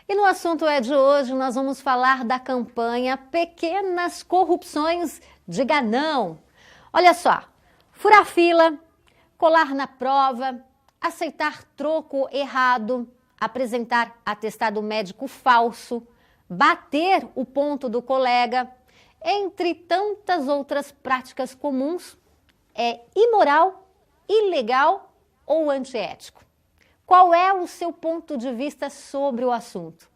E no assunto de hoje nós vamos falar da campanha Pequenas Corrupções, Diga Não. Olha só, furar fila, colar na prova, aceitar troco errado, apresentar atestado médico falso, bater o ponto do colega, entre tantas outras práticas comuns, é imoral, ilegal ou antiético? Qual é o seu ponto de vista sobre o assunto?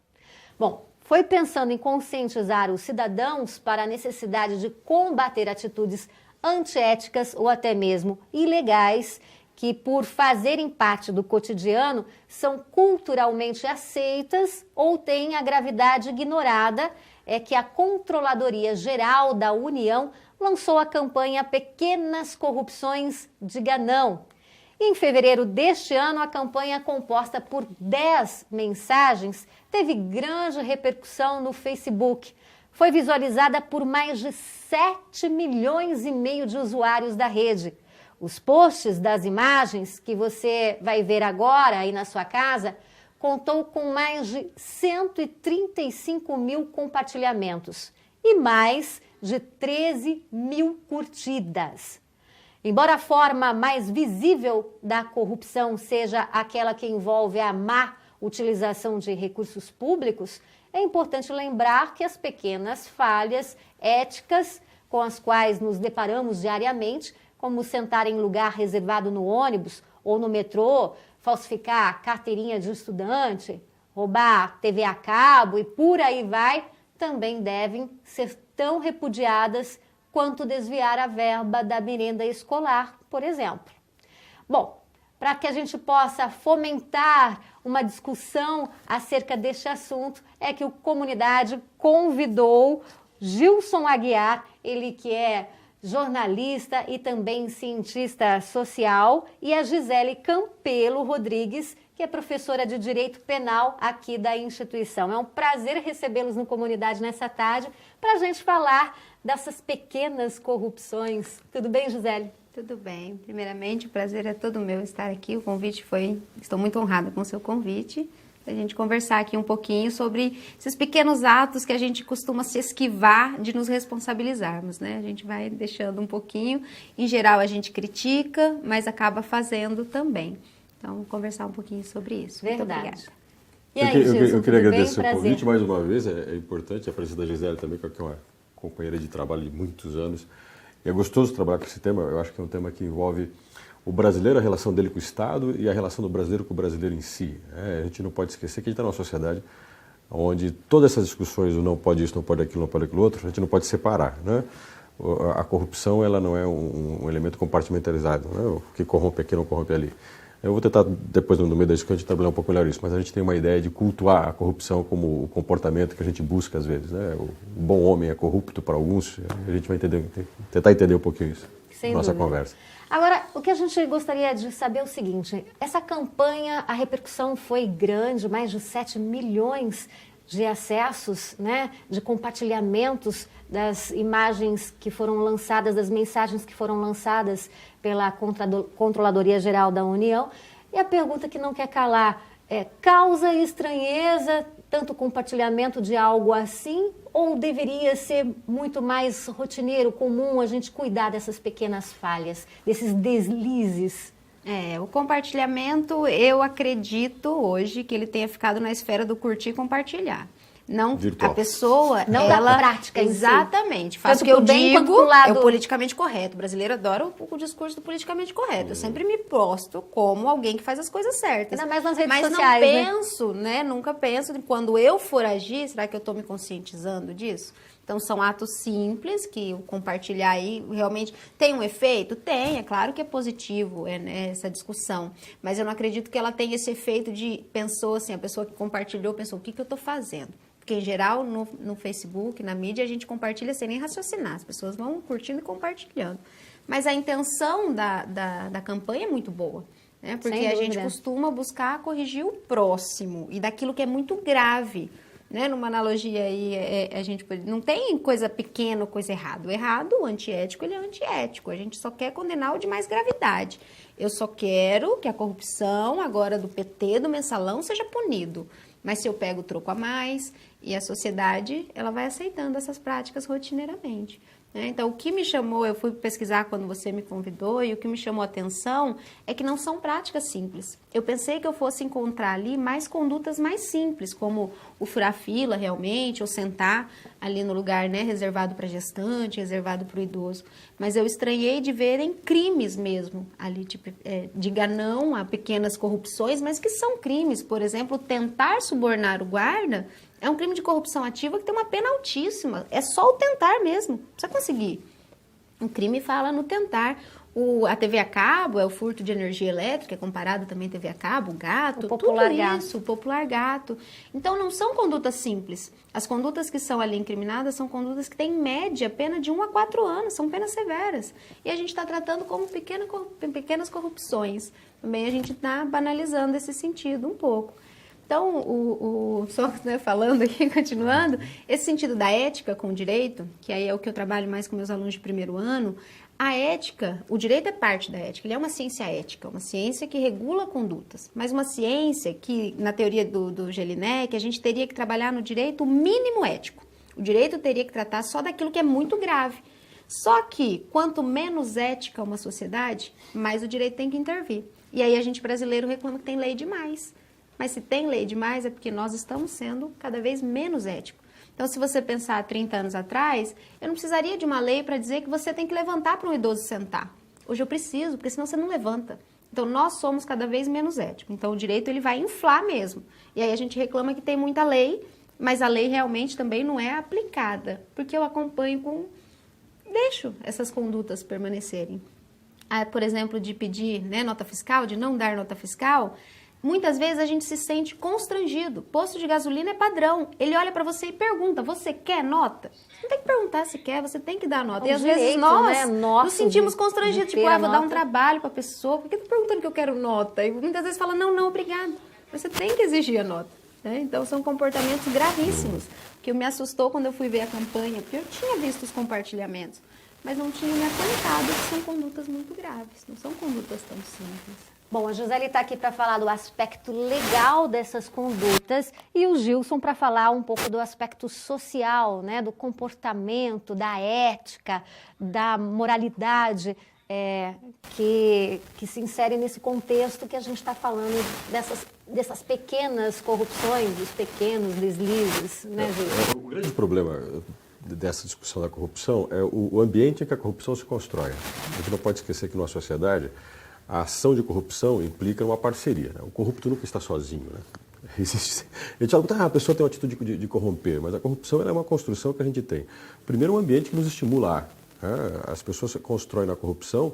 Bom, foi pensando em conscientizar os cidadãos para a necessidade de combater atitudes antiéticas ou até mesmo ilegais, que por fazerem parte do cotidiano são culturalmente aceitas ou têm a gravidade ignorada, é que a Controladoria Geral da União lançou a campanha Pequenas Corrupções, Diga Não. Em fevereiro deste ano, a campanha, composta por 10 mensagens, teve grande repercussão no Facebook. Foi visualizada por mais de 7,5 milhões de usuários da rede. Os posts das imagens, que você vai ver agora aí na sua casa, contou com mais de 135 mil compartilhamentos e mais de 13 mil curtidas. Embora a forma mais visível da corrupção seja aquela que envolve a má utilização de recursos públicos, é importante lembrar que as pequenas falhas éticas com as quais nos deparamos diariamente, como sentar em lugar reservado no ônibus ou no metrô, falsificar carteirinha de estudante, roubar TV a cabo e por aí vai, também devem ser tão repudiadas quanto desviar a verba da merenda escolar, por exemplo. Bom, para que a gente possa fomentar uma discussão acerca deste assunto, é que o Comunidade convidou Gilson Aguiar, ele que é jornalista e também cientista social, e a Gisele Campelo Rodrigues, que é professora de Direito Penal aqui da instituição. É um prazer recebê-los no Comunidade nessa tarde para a gente falar dessas pequenas corrupções. Tudo bem, Gisele? Tudo bem. Primeiramente, o prazer é todo meu estar aqui. O convite foi... Estou muito honrada com o seu convite. A gente conversar aqui um pouquinho sobre esses pequenos atos que a gente costuma se esquivar de nos responsabilizarmos, né? A gente vai deixando um pouquinho. Em geral, a gente critica, mas acaba fazendo também. Então, conversar um pouquinho sobre isso. Verdade. Muito obrigada. E aí, Gilson, eu queria agradecer bem? o convite mais uma vez. É importante a presença da Gisele também, que é uma companheira de trabalho de muitos anos. E é gostoso trabalhar com esse tema. Eu acho que é um tema que envolve o brasileiro, a relação dele com o Estado e a relação do brasileiro com o brasileiro em si. A gente não pode esquecer que a gente está numa sociedade onde todas essas discussões, o não pode isso, não pode aquilo, não pode aquilo outro, a gente não pode separar, né? A corrupção, ela não é um elemento compartimentalizado, né? O que corrompe aqui não corrompe ali. Eu vou tentar, depois, no meio da discussão, a gente trabalhar um pouco melhor isso, mas a gente tem uma ideia de cultuar a corrupção como o comportamento que a gente busca às vezes, né? O bom homem é corrupto para alguns, a gente vai tentar entender um pouquinho isso na nossa conversa. Agora, o que a gente gostaria de saber é o seguinte, essa campanha, a repercussão foi grande, mais de 7 milhões de acessos, né, de compartilhamentos das imagens que foram lançadas, das mensagens que foram lançadas pela Controladoria Geral da União. E a pergunta que não quer calar é, causa estranheza tanto compartilhamento de algo assim ou deveria ser muito mais rotineiro, comum, a gente cuidar dessas pequenas falhas, desses deslizes? O compartilhamento, eu acredito hoje que ele tenha ficado na esfera do curtir e compartilhar. Não virtual. A pessoa, não ela, da prática em si. Exatamente. Faz o que eu digo, é o politicamente correto. O brasileiro adora o discurso do politicamente correto. Eu sempre me posto como alguém que faz as coisas certas. Ainda mais nas redes sociais, sociais, não penso, né? Nunca penso, quando eu for agir, será que eu estou me conscientizando disso? Então, são atos simples que o compartilhar aí realmente tem um efeito? Tem, é claro que é positivo essa discussão, mas eu não acredito que ela tenha esse efeito de, pensou assim, a pessoa que compartilhou pensou, o que eu estou fazendo? Porque, em geral, no Facebook, na mídia, a gente compartilha sem nem raciocinar, as pessoas vão curtindo e compartilhando. Mas a intenção da campanha é muito boa, né? Porque a gente costuma buscar corrigir o próximo e daquilo que é muito grave. Né? Numa analogia aí, a gente não tem coisa pequena ou coisa errada. O errado, o antiético, ele é antiético. A gente só quer condenar o de mais gravidade. Eu só quero que a corrupção agora do PT, do mensalão, seja punido. Mas se eu pego o troco a mais, e a sociedade, ela vai aceitando essas práticas rotineiramente. Então, o que me chamou, eu fui pesquisar quando você me convidou, e o que me chamou a atenção é que não são práticas simples. Eu pensei que eu fosse encontrar ali mais condutas mais simples, como o furar fila realmente, ou sentar ali no lugar, né, reservado para gestante, reservado para o idoso. Mas eu estranhei de verem crimes mesmo ali, tipo, diga não a pequenas corrupções, mas que são crimes. Por exemplo, tentar subornar o guarda é um crime de corrupção ativa que tem uma pena altíssima. É só o tentar mesmo, precisa conseguir. O crime fala no tentar. A TV a cabo é o furto de energia elétrica, é comparado também à TV a cabo, o gato, o popular gato. Isso, o popular gato. Então, não são condutas simples. As condutas que são ali incriminadas são condutas que têm, em média, pena de 1 a 4 anos, são penas severas. E a gente está tratando como pequenas corrupções. Também a gente está banalizando esse sentido um pouco. Então, só falando aqui, continuando, esse sentido da ética com o direito, que aí é o que eu trabalho mais com meus alunos de primeiro ano, a ética, o direito é parte da ética, ele é uma ciência ética, uma ciência que regula condutas, mas uma ciência que, na teoria do Jelinek, a gente teria que trabalhar no direito mínimo ético. O direito teria que tratar só daquilo que é muito grave. Só que, quanto menos ética uma sociedade, mais o direito tem que intervir. E aí a gente brasileiro reclama que tem lei demais. Mas se tem lei demais é porque nós estamos sendo cada vez menos éticos. Então, se você pensar há 30 anos atrás, eu não precisaria de uma lei para dizer que você tem que levantar para um idoso sentar. Hoje eu preciso, porque senão você não levanta. Então, nós somos cada vez menos éticos. Então, o direito ele vai inflar mesmo. E aí a gente reclama que tem muita lei, mas a lei realmente também não é aplicada. Porque eu acompanho deixo essas condutas permanecerem. Por exemplo, de pedir, né, nota fiscal, de não dar nota fiscal. Muitas vezes a gente se sente constrangido. Posto de gasolina é padrão. Ele olha para você e pergunta, você quer nota? Você não tem que perguntar se quer, você tem que dar nota. E às vezes nós nos sentimos constrangidos, tipo, vou dar um trabalho para a pessoa, por que tá perguntando que eu quero nota? E muitas vezes fala, não, obrigado. Mas você tem que exigir a nota. Né? Então são comportamentos gravíssimos, que me assustou quando eu fui ver a campanha, porque eu tinha visto os compartilhamentos, mas não tinha me atentado que são condutas muito graves, não são condutas tão simples. Bom, a Gisele está aqui para falar do aspecto legal dessas condutas e o Gilson para falar um pouco do aspecto social, né, do comportamento, da ética, da moralidade que se insere nesse contexto que a gente está falando dessas pequenas corrupções, dos pequenos deslizes, né, Gilson? O grande problema dessa discussão da corrupção é o ambiente em que a corrupção se constrói. A gente não pode esquecer que numa sociedade a ação de corrupção implica uma parceria. Né? O corrupto nunca está sozinho. Né? A gente fala, a pessoa tem uma atitude de corromper, mas a corrupção é uma construção que a gente tem. Primeiro, um ambiente que nos estimula. Né? As pessoas constroem na corrupção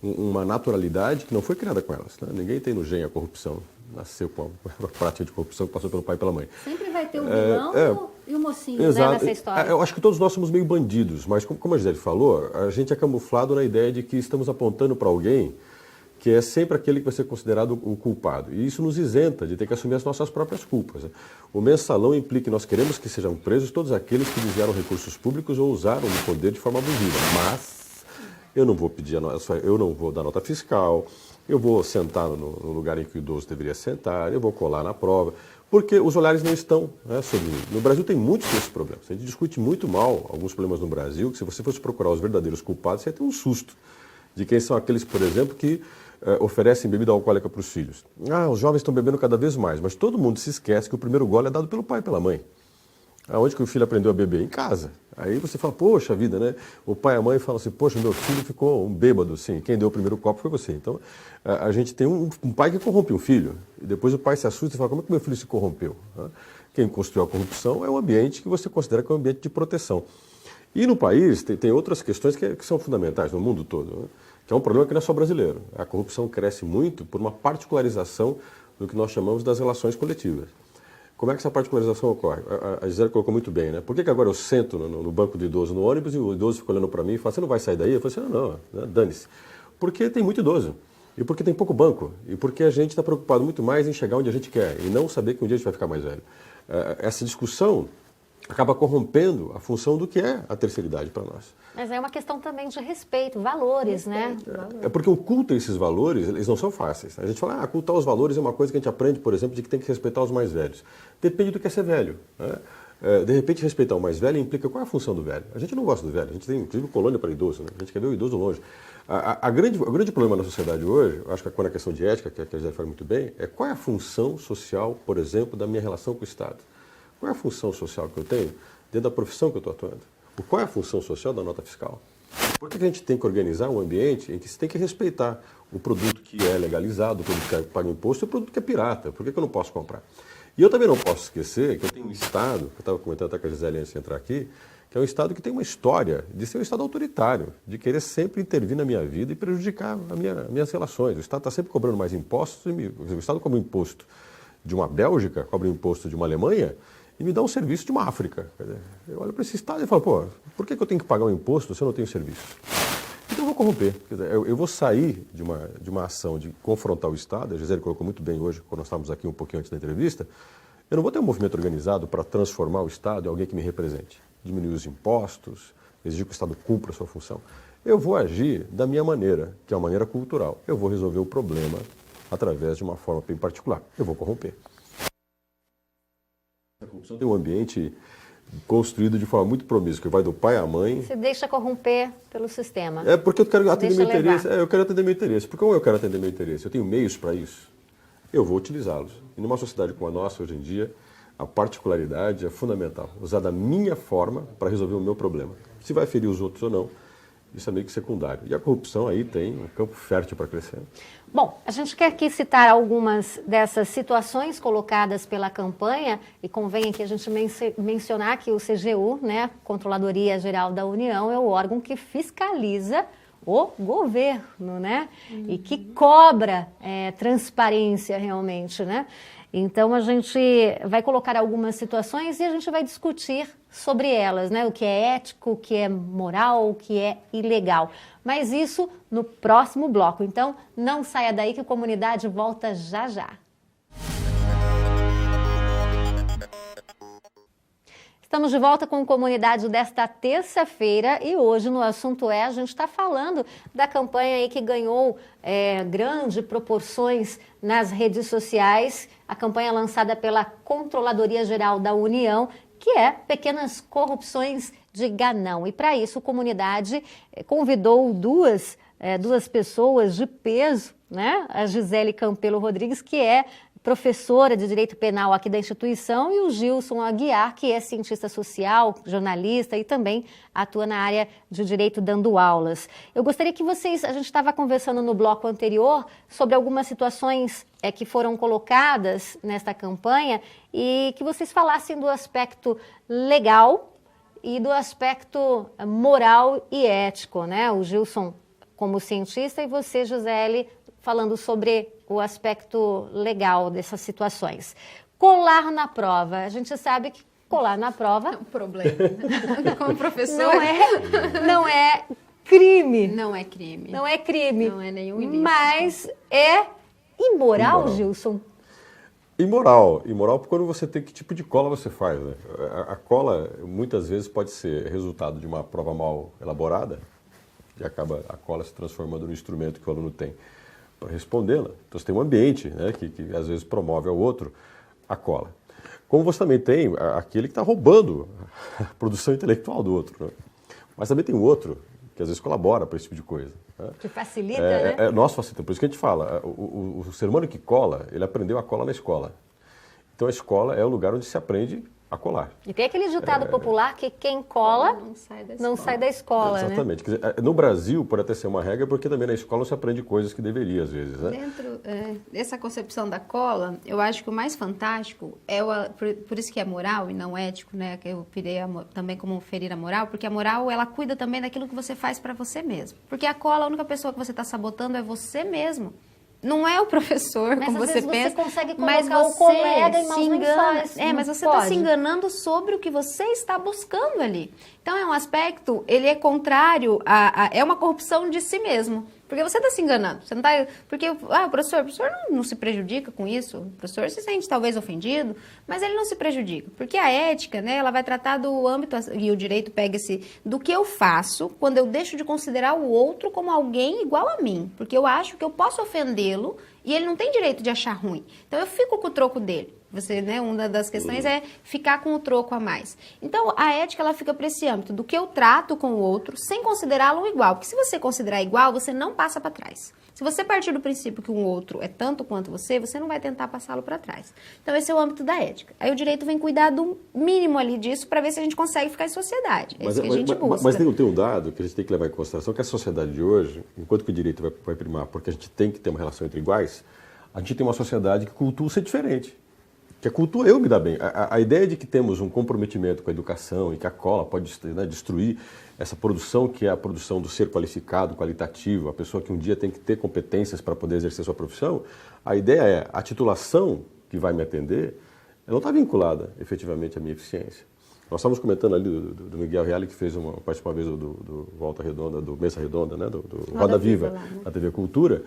uma naturalidade que não foi criada com elas. Né? Ninguém tem no gene a corrupção. Nasceu com a prática de corrupção que passou pelo pai e pela mãe. Sempre vai ter o vilão e o mocinho, né, nessa história. Eu acho que todos nós somos meio bandidos, mas como a Gisele falou, a gente é camuflado na ideia de que estamos apontando para alguém que é sempre aquele que vai ser considerado o culpado. E isso nos isenta de ter que assumir as nossas próprias culpas. Né? O mensalão implica que nós queremos que sejam presos todos aqueles que desviaram recursos públicos ou usaram o poder de forma abusiva. Mas eu não vou pedir eu não vou dar nota fiscal, eu vou sentar no lugar em que o idoso deveria sentar, eu vou colar na prova, porque os olhares não estão, né, sobre mim. No Brasil tem muitos desses problemas. A gente discute muito mal alguns problemas no Brasil, que se você fosse procurar os verdadeiros culpados, você ia ter um susto de quem são aqueles, por exemplo, que oferecem bebida alcoólica para os filhos. Os jovens estão bebendo cada vez mais, mas todo mundo se esquece que o primeiro gole é dado pelo pai e pela mãe. Aonde que o filho aprendeu a beber? Em casa. Aí você fala, poxa vida, né? O pai e a mãe falam assim, poxa, meu filho ficou um bêbado, assim, quem deu o primeiro copo foi você. Então, a gente tem um pai que corrompe um filho, e depois o pai se assusta e fala, como é que meu filho se corrompeu? Quem construiu a corrupção é um ambiente que você considera que é um ambiente de proteção. E no país tem outras questões que são fundamentais no mundo todo, né? Que é um problema que não é só brasileiro. A corrupção cresce muito por uma particularização do que nós chamamos das relações coletivas. Como é que essa particularização ocorre? A Gisele colocou muito bem, né? Por que agora eu sento no banco do idoso no ônibus e o idoso fica olhando para mim e fala, você não vai sair daí? Eu falo assim, não, dane-se. Porque tem muito idoso. E porque tem pouco banco. E porque a gente está preocupado muito mais em chegar onde a gente quer e não saber que um dia a gente vai ficar mais velho. Essa discussão acaba corrompendo a função do que é a terceira idade para nós. Mas é uma questão também de respeito, valores, né? É porque o culto a esses valores, eles não são fáceis. A gente fala, cultar os valores é uma coisa que a gente aprende, por exemplo, de que tem que respeitar os mais velhos. Depende do que é ser velho, né? De repente, respeitar o mais velho implica qual é a função do velho. A gente não gosta do velho, a gente tem inclusive colônia para idoso, né? A gente quer ver o idoso longe. O grande problema na sociedade hoje, eu acho que quando a questão de ética, que a Gisele fala muito bem, é qual é a função social, por exemplo, da minha relação com o Estado. Qual é a função social que eu tenho dentro da profissão que eu estou atuando? Qual é a função social da nota fiscal? Por que a gente tem que organizar um ambiente em que se tem que respeitar o produto que é legalizado, o produto que paga imposto e o produto que é pirata? Por que eu não posso comprar? E eu também não posso esquecer que eu tenho um Estado, que eu estava comentando até com a Gisele antes de entrar aqui, que é um Estado que tem uma história de ser um Estado autoritário, de querer sempre intervir na minha vida e prejudicar minhas relações. O Estado está sempre cobrando mais impostos, o Estado cobra um imposto de uma Bélgica, cobra um imposto de uma Alemanha e me dá um serviço de uma África. Eu olho para esse Estado e falo, por que eu tenho que pagar um imposto se eu não tenho serviço? Então eu vou corromper. Eu vou sair de uma ação de confrontar o Estado, a Gisele colocou muito bem hoje, quando nós estávamos aqui um pouquinho antes da entrevista, eu não vou ter um movimento organizado para transformar o Estado em alguém que me represente, diminuir os impostos, exigir que o Estado cumpra a sua função. Eu vou agir da minha maneira, que é uma maneira cultural. Eu vou resolver o problema através de uma forma bem particular. Eu vou corromper. A corrupção tem um ambiente construído de forma muito promíscua, que vai do pai à mãe. Se deixa corromper pelo sistema. É porque eu quero atender meu levar. interesse. Eu quero atender meu interesse. Porque como eu quero atender meu interesse, eu tenho meios para isso, eu vou utilizá-los. E numa sociedade como a nossa, hoje em dia, a particularidade é fundamental. Usar da minha forma para resolver o meu problema. Se vai ferir os outros ou não, isso é meio que secundário. E a corrupção aí tem um campo fértil para crescer. Bom, a gente quer aqui citar algumas dessas situações colocadas pela campanha, e convém aqui a gente mencionar que o CGU, né, Controladoria Geral da União, é o órgão que fiscaliza o governo, né? E que cobra transparência realmente, né? Então a gente vai colocar algumas situações e a gente vai discutir sobre elas, né? O que é ético, o que é moral, o que é ilegal. Mas isso no próximo bloco. Então não saia daí que a comunidade volta já já. Estamos de volta com a comunidade desta terça-feira e hoje no Assunto a gente está falando da campanha aí que ganhou grandes proporções nas redes sociais, a campanha lançada pela Controladoria Geral da União, que é Pequenas Corrupções de Ganão. E para isso a comunidade convidou duas pessoas de peso, né? A Gisele Campelo Rodrigues, que é professora de Direito Penal aqui da instituição, e o Gilson Aguiar, que é cientista social, jornalista e também atua na área de Direito dando aulas. Eu gostaria que vocês, a gente estava conversando no bloco anterior sobre algumas situações que foram colocadas nesta campanha e que vocês falassem do aspecto legal e do aspecto moral e ético, né? O Gilson como cientista e você, Gisele, falando sobre o aspecto legal dessas situações. Colar na prova. A gente sabe que colar na prova... É um problema. Como professor... Não é crime. Não é crime. Não é crime. Não é nenhum ilícito. Mas é imoral, Gilson? Imoral porque quando você tem que tipo de cola você faz, né? A cola muitas vezes pode ser resultado de uma prova mal elaborada e acaba a cola se transformando no instrumento que o aluno tem para respondê-la. Então você tem um ambiente, né, que às vezes promove ao outro a cola. Como você também tem aquele que está roubando a produção intelectual do outro, né? Mas também tem o outro que às vezes colabora para esse tipo de coisa, né? Que facilita, né? Nós facilitamos. Por isso que a gente fala, o ser humano que cola, ele aprendeu a cola na escola. Então a escola é o lugar onde se aprende a colar. E tem aquele ditado popular que quem cola não sai da escola, exatamente. Né? Quer dizer, no Brasil pode até ser uma regra, porque também na escola se aprende coisas que deveria, às vezes, né? Dentro dessa concepção da cola, eu acho que o mais fantástico é por isso que é moral e não ético, né? Que eu pirei também como ferir a moral, porque a moral, ela cuida também daquilo que você faz para você mesmo. Porque a cola, a única pessoa que você está sabotando é você mesmo. Não é o professor, como você pensa, você consegue colocar mas o você colega em maus se engana. lençóis. Mas você está se enganando sobre o que você está buscando ali. Então é um aspecto, ele é contrário é uma corrupção de si mesmo. Porque você está se enganando. Você não tá, porque o professor não se prejudica com isso. O professor se sente talvez ofendido, mas ele não se prejudica. Porque a ética, né, ela vai tratar do âmbito, e o direito pega do que eu faço quando eu deixo de considerar o outro como alguém igual a mim. Porque eu acho que eu posso ofendê-lo e ele não tem direito de achar ruim. Então eu fico com o troco dele. Você, né, uma das questões é ficar com o troco a mais. Então, a ética, ela fica para esse âmbito do que eu trato com o outro sem considerá-lo igual. Porque se você considerar igual, você não passa para trás. Se você partir do princípio que um outro é tanto quanto você não vai tentar passá-lo para trás. Então, esse é o âmbito da ética. Aí o direito vem cuidar do mínimo ali disso para ver se a gente consegue ficar em sociedade. É isso que a gente busca. Mas tem um dado que a gente tem que levar em consideração, que a sociedade de hoje, enquanto que o direito vai primar, porque a gente tem que ter uma relação entre iguais, a gente tem uma sociedade que cultua ser diferente. Que a cultura eu me dá bem. A ideia de que temos um comprometimento com a educação e que a cola pode, né, destruir essa produção que é a produção do ser qualificado, qualitativo, a pessoa que um dia tem que ter competências para poder exercer sua profissão, a ideia é a titulação que vai me atender, ela não está vinculada efetivamente à minha eficiência. Nós estávamos comentando ali do Miguel Reale, que fez participou uma vez do Volta Redonda, do Mesa Redonda, né, do Roda Viva, lá, né? Na TV Cultura.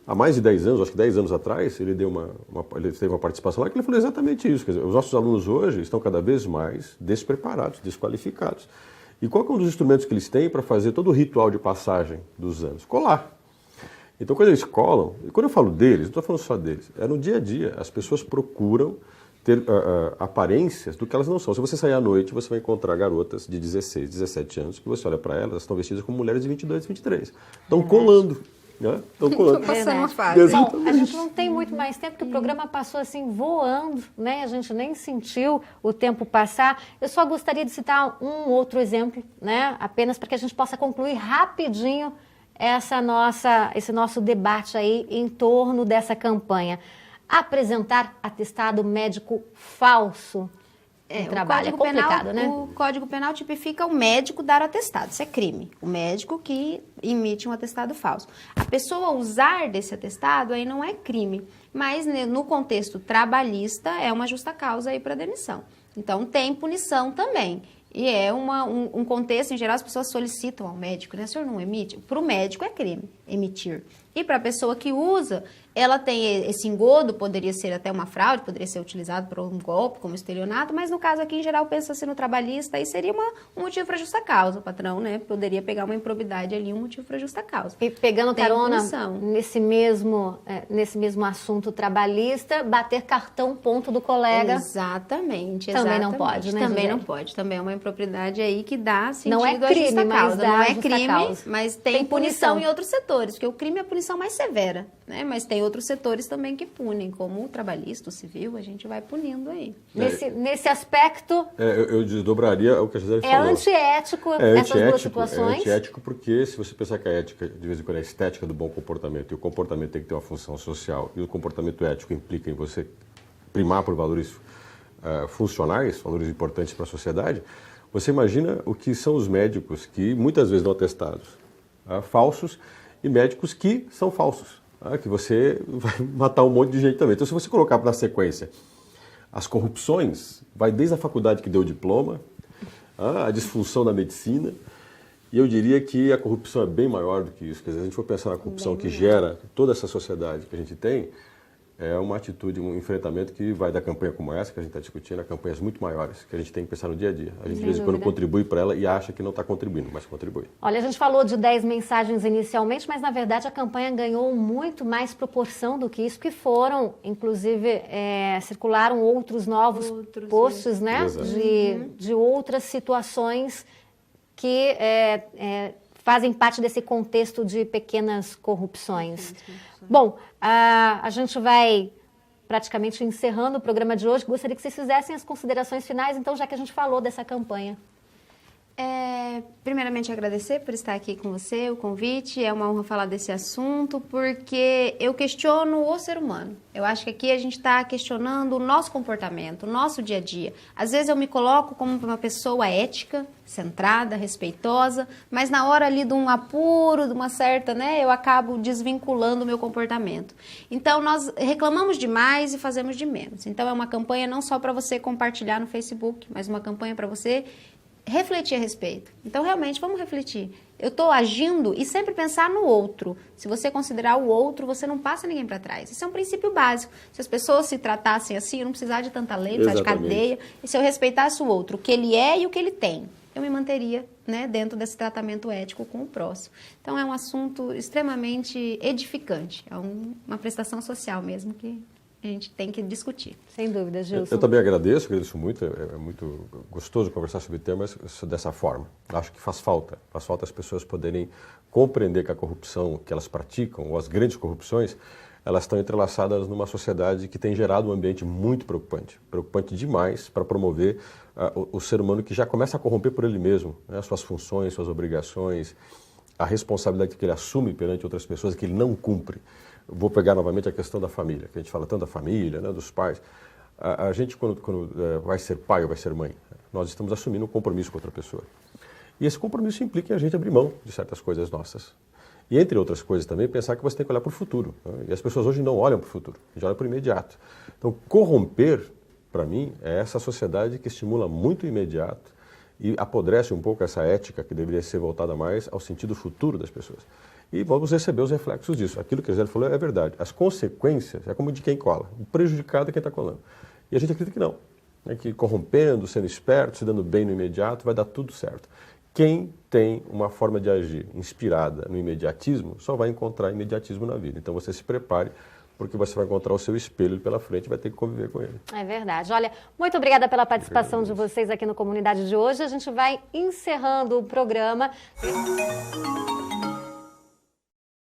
Há mais de 10 anos, acho que 10 anos atrás, ele teve uma participação lá que ele falou exatamente isso. Quer dizer, os nossos alunos hoje estão cada vez mais despreparados, desqualificados. E qual é um dos instrumentos que eles têm para fazer todo o ritual de passagem dos anos? Colar. Então, quando eles colam, e quando eu falo deles, não estou falando só deles, é no dia a dia. As pessoas procuram ter aparências do que elas não são. Se você sair à noite, você vai encontrar garotas de 16, 17 anos, que você olha para elas, elas estão vestidas como mulheres de 22, 23. Estão colando. Estão passando uma fase. Bom, a gente não tem muito mais tempo, porque o programa passou assim voando, né? A gente nem sentiu o tempo passar. Eu só gostaria de citar um outro exemplo, né? Apenas para que a gente possa concluir rapidinho esse nosso debate aí em torno dessa campanha. Apresentar atestado médico falso. Trabalho é complicado, né? O Código Penal tipifica o médico dar atestado, isso é crime. O médico que emite um atestado falso. A pessoa usar desse atestado aí não é crime, mas no contexto trabalhista é uma justa causa aí para demissão. Então tem punição também. E é um contexto, em geral, as pessoas solicitam ao médico, né? O senhor não emite? Para o médico é crime emitir. E para a pessoa que usa, ela tem esse engodo, poderia ser até uma fraude, poderia ser utilizado para um golpe, como estelionato, mas no caso aqui, em geral, pensa-se no trabalhista, aí seria um motivo para justa causa, o patrão, né? Poderia pegar uma improbidade ali, um motivo para justa causa. E pegando carona nesse mesmo assunto trabalhista, bater cartão ponto do colega. Exatamente. Também não pode, né? Também não pode. Também é uma impropriedade aí que dá sentido não é crime, à justa causa. Mas não é justa crime, causa. Mas tem punição em outros setores, porque o crime é a punição mais severa, né? Mas tem outros setores também que punem, como o trabalhista, o civil, a gente vai punindo aí. Nesse aspecto... eu desdobraria o que a Gisele falou. É antiético essas duas situações? É antiético porque se você pensar que a ética, de vez em quando, é a estética do bom comportamento, e o comportamento tem que ter uma função social, e o comportamento ético implica em você primar por valores funcionais, valores importantes para a sociedade, você imagina o que são os médicos que muitas vezes dão atestados falsos e médicos que são falsos, que você vai matar um monte de gente também. Então, se você colocar na sequência as corrupções, vai desde a faculdade que deu o diploma, a disfunção da medicina, e eu diria que a corrupção é bem maior do que isso. Quer dizer, se a gente for pensar na corrupção que gera toda essa sociedade que a gente tem, é uma atitude, um enfrentamento que vai da campanha como essa, que a gente está discutindo, a campanhas muito maiores, que a gente tem que pensar no dia a dia. A gente, de vez em quando, contribui para ela e acha que não está contribuindo, mas contribui. Olha, a gente falou de 10 mensagens inicialmente, mas, na verdade, a campanha ganhou muito mais proporção do que isso, que foram, inclusive, circularam outros novos posts, né? De outras situações que fazem parte desse contexto de pequenas corrupções. Bom, a gente vai praticamente encerrando o programa de hoje. Gostaria que vocês fizessem as considerações finais, então, já que a gente falou dessa campanha. Primeiramente, agradecer por estar aqui com você, o convite. É uma honra falar desse assunto, porque eu questiono o ser humano. Eu acho que aqui a gente está questionando o nosso comportamento, o nosso dia a dia. Às vezes eu me coloco como uma pessoa ética, centrada, respeitosa, mas na hora ali de um apuro, de uma certa, né, eu acabo desvinculando o meu comportamento. Então, nós reclamamos demais e fazemos de menos. Então, é uma campanha não só para você compartilhar no Facebook, mas uma campanha para você refletir a respeito. Então, realmente, vamos refletir. eu estou agindo e sempre pensar no outro. Se você considerar o outro, você não passa ninguém para trás. Isso é um princípio básico. Se as pessoas se tratassem assim, eu não precisar de tanta lei, não precisar de cadeia. E se eu respeitasse o outro, o que ele é e o que ele tem, eu me manteria, né, dentro desse tratamento ético com o próximo. Então, é um assunto extremamente edificante. É uma prestação social mesmo que a gente tem que discutir. Sem dúvida, Gilson. Eu também agradeço muito. É muito gostoso conversar sobre temas dessa forma. Acho que faz falta as pessoas poderem compreender que a corrupção que elas praticam, ou as grandes corrupções, elas estão entrelaçadas numa sociedade que tem gerado um ambiente muito preocupante demais para promover o ser humano que já começa a corromper por ele mesmo, né, suas funções, suas obrigações, a responsabilidade que ele assume perante outras pessoas que ele não cumpre. Vou pegar novamente a questão da família, que a gente fala tanto da família, né, dos pais. A gente, quando vai ser pai ou vai ser mãe, nós estamos assumindo um compromisso com outra pessoa. E esse compromisso implica em a gente abrir mão de certas coisas nossas. E, entre outras coisas também, pensar que você tem que olhar para o futuro. Né? E as pessoas hoje não olham para o futuro, já olham para o imediato. Então, corromper, para mim, é essa sociedade que estimula muito o imediato e apodrece um pouco essa ética que deveria ser voltada mais ao sentido futuro das pessoas. E vamos receber os reflexos disso. Aquilo que a Gisele falou é verdade. As consequências é como de quem cola. O prejudicado é quem está colando. E a gente acredita que não. Né? Que corrompendo, sendo esperto, se dando bem no imediato, vai dar tudo certo. Quem tem uma forma de agir inspirada no imediatismo, só vai encontrar imediatismo na vida. Então você se prepare, porque você vai encontrar o seu espelho pela frente e vai ter que conviver com ele. É verdade. Olha, muito obrigada pela participação de vocês aqui no Comunidade de hoje. A gente vai encerrando o programa.